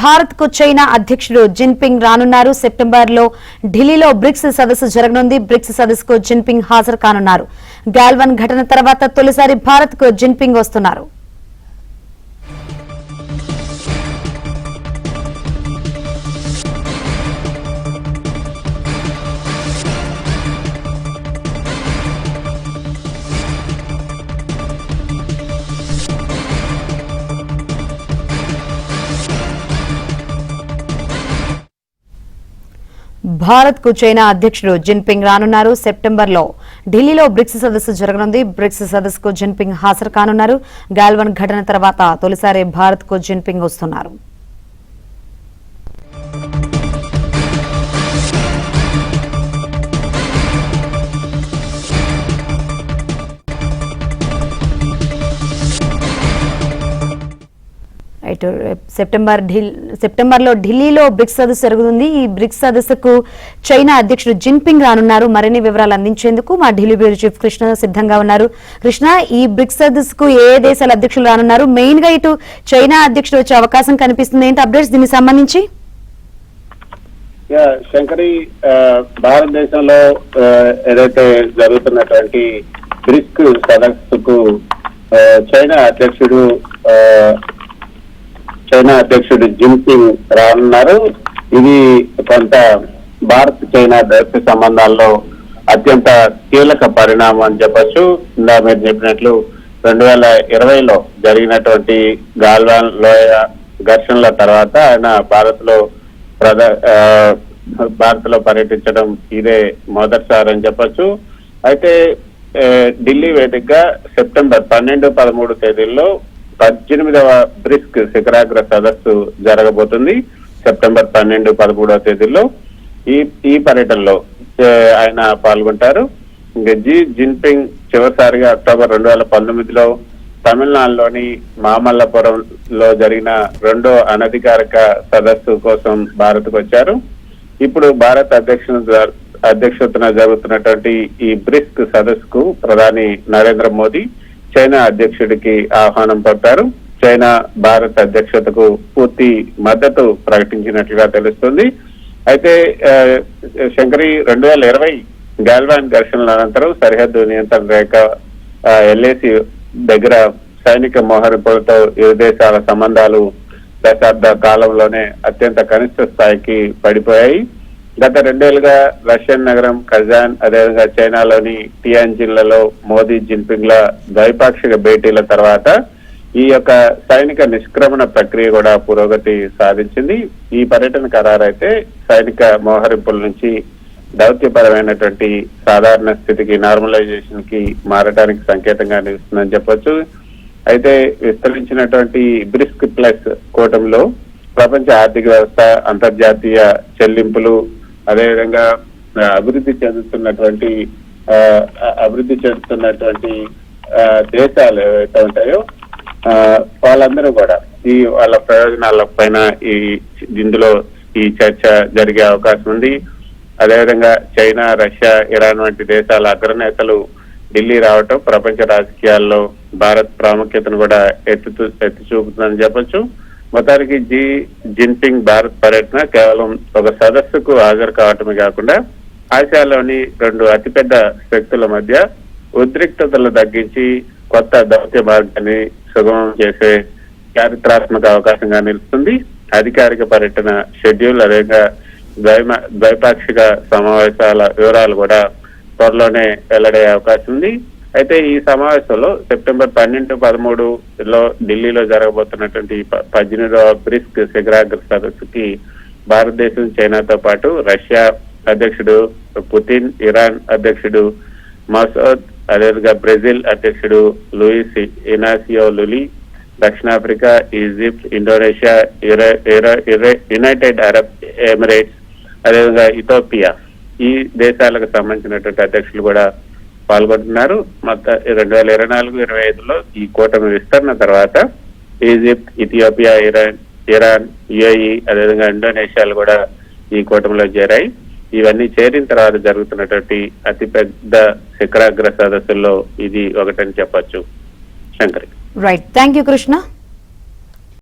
భారత్ కు చైనా అధ్యక్షుడు జిన్పింగ్ రానున్నారు. సెప్టెంబర్ లో ఢిల్లీలో బ్రిక్స్ సదస్సు జరగనుంది. బ్రిక్స్ సదస్సుకు జిన్పింగ్ హాజరు కానున్నారు. గాల్వన్ ఘటన తర్వాత తొలిసారి భారత్ కు జిన్పింగ్ వస్తున్నారు. భారత్ కు చైనా అధ్యక్షుడు జిన్పింగ్ రానున్నారు. సెప్టెంబర్ లో ఢిల్లీలో బ్రిక్స్ సదస్సు జరగనుంది. బ్రిక్స్ సదస్సుకు జిన్పింగ్ హాజరు కానున్నారు. గాల్వన్ ఘటన తర్వాత తొలిసారి భారత్ కు జిన్పింగ్ వస్తున్నారు. సెప్టెంబర్ లో ఢిల్లీలో బ్రిక్స్ సదస్సు జరుగుతుంది. ఈ బ్రిక్స్ సదస్సుకు చైనా అధ్యక్షుడు జిన్పింగ్ రానున్నారు. మరిన్ని వివరాలు అందించేందుకు మా ఢిల్లీ బ్యూరో చీఫ్ కృష్ణ సిద్ధంగా ఉన్నారు. కృష్ణ, ఈ బ్రిక్స్ సదస్సుకు ఏ దేశాల అధ్యక్షులు రానున్నారు? మెయిన్ గా ఇటు చైనా అధ్యక్షుడు వచ్చే అవకాశం కనిపిస్తుంది. ఏంటి అప్డేట్స్ దీనికి సంబంధించి? శంకరి, భారతదేశంలో ఏదైతే జరుగుతున్నటువంటి బ్రిక్స్ సదస్సుకు చైనా అధ్యక్షుడు జిన్పింగ్ రానున్నారు. ఇది కొంత భారత్ చైనా ద్వైపాక్షిక సంబంధాల్లో అత్యంత కీలక పరిణామం అని చెప్పచ్చు. ఇందా మీరు చెప్పినట్లు 2020లో జరిగినటువంటి గాల్వాన్ లోయ ఘర్షణల తర్వాత ఆయన భారత్ లో పర్యటించడం ఇదే మొదటిసారి అని చెప్పచ్చు. అయితే ఢిల్లీ వేదికగా సెప్టెంబర్ 12-13 తేదీల్లో 18వ బ్రిక్స్ శిఖరాగ్ర సదస్సు జరగబోతుంది. సెప్టెంబర్ 12-13 తేదీల్లో ఈ పర్యటనలో ఆయన పాల్గొంటారు. జిన్పింగ్ చివరిసారిగా అక్టోబర్ 2019లో తమిళనాడులోని మామల్లపురంలో జరిగిన 2వ అనధికారిక సదస్సు కోసం భారత్కు వచ్చారు. ఇప్పుడు భారత్ అధ్యక్షతన జరుగుతున్నటువంటి ఈ బ్రిక్స్ సదస్సుకు ప్రధాని నరేంద్ర మోదీ చైనా అధ్యక్షుడికి ఆహ్వానం పంపారు. చైనా భారత్ అధ్యక్షతకు పూర్తి మద్దతు ప్రకటించినట్లుగా తెలుస్తుంది. అయితే శంకరి, 2020 గాల్వాన్ ఘర్షణల అనంతరం సరిహద్దు నియంత్రణ రేఖ ఎల్ఏసి దగ్గర సైనిక మోహరింపులతో ఇరు దేశాల సంబంధాలు దశాబ్ద కాలంలోనే అత్యంత కనిష్ట స్థాయికి పడిపోయాయి. గత 2 ఏళ్లుగా రష్యన్ నగరం కజాన్, అదేవిధంగా చైనాలోని టియాన్జిన్లలో మోదీ జిన్పింగ్ ల ద్వైపాక్షిక భేటీల తర్వాత ఈ యొక్క సైనిక నిష్క్రమణ ప్రక్రియ కూడా పురోగతి సాధించింది. ఈ పర్యటన ఖరారైతే సైనిక మోహరింపుల నుంచి దౌత్యపరమైనటువంటి సాధారణ స్థితికి, నార్మలైజేషన్ కి మారడానికి సంకేతంగా నిలుస్తుందని చెప్పొచ్చు. అయితే విస్తరించినటువంటి బ్రిక్స్ ప్లస్ కూటమిలో ప్రపంచ ఆర్థిక వ్యవస్థ, అంతర్జాతీయ చెల్లింపులు, అదేవిధంగా అభివృద్ధి చెందుతున్నటువంటి దేశాలు ఏవైతే ఉంటాయో వాళ్ళందరూ కూడా వాళ్ళ ప్రయోజనాల పైన ఇందులో ఈ చర్చ జరిగే అవకాశం ఉంది. అదేవిధంగా చైనా, రష్యా, ఇరాన్ వంటి దేశాల అగ్రనేతలు ఢిల్లీ రావటం ప్రపంచ రాజకీయాల్లో భారత్ ప్రాముఖ్యతను కూడా ఎత్తి చూపుతుందని చెప్పొచ్చు. మొత్తానికి జిన్పింగ్ భారత్ పర్యటన కేవలం ఒక సదస్సుకు హాజరు కావటమే కాకుండా ఆసియాలోని 2 అతిపెద్ద శక్తుల మధ్య ఉద్రిక్తతలు తగ్గించి కొత్త దౌత్య మార్గాన్ని సుగమం చేసే చారిత్రాత్మక అవకాశంగా నిలుస్తుంది. అధికారిక పర్యటన షెడ్యూల్, అదేవిధంగా ద్వైపాక్షిక సమావేశాల వివరాలు కూడా త్వరలోనే వెల్లడయ్యే అవకాశం ఉంది. అయితే ఈ సమావేశంలో సెప్టెంబర్ 12-13లో ఢిల్లీలో జరగబోతున్నటువంటి 18వ బ్రిక్స్ శిఖరాగ్ర సదస్సుకి భారతదేశం, చైనాతో పాటు రష్యా అధ్యక్షుడు పుతిన్, ఇరాన్ అధ్యక్షుడు మసూద్, అదేవిధంగా బ్రెజిల్ అధ్యక్షుడు లూయిస్ ఇనాసియో లులి, దక్షిణాఫ్రికా, Egypt, Indonesia, United Arab Emirates, అదేవిధంగా ఇథియోపియా, ఈ దేశాలకు సంబంధించినటువంటి అధ్యక్షులు కూడా పాల్గొంటున్నారు. మొత్తం 2024-25లో ఈ కూటమి విస్తరణ తర్వాత ఈజిప్ట్, ఇథియోపియా, ఇరాన్, యుఏఈ, అదేవిధంగా ఇండోనేషియాలు కూడా ఈ కూటమిలో చేరాయి. ఇవన్నీ చేరిన తర్వాత జరుగుతున్నటువంటి అతిపెద్ద శిఖరాగ్ర సదస్సుల్లో ఇది ఒకటని చెప్పొచ్చు. Shankari. Right, thank you Krishna.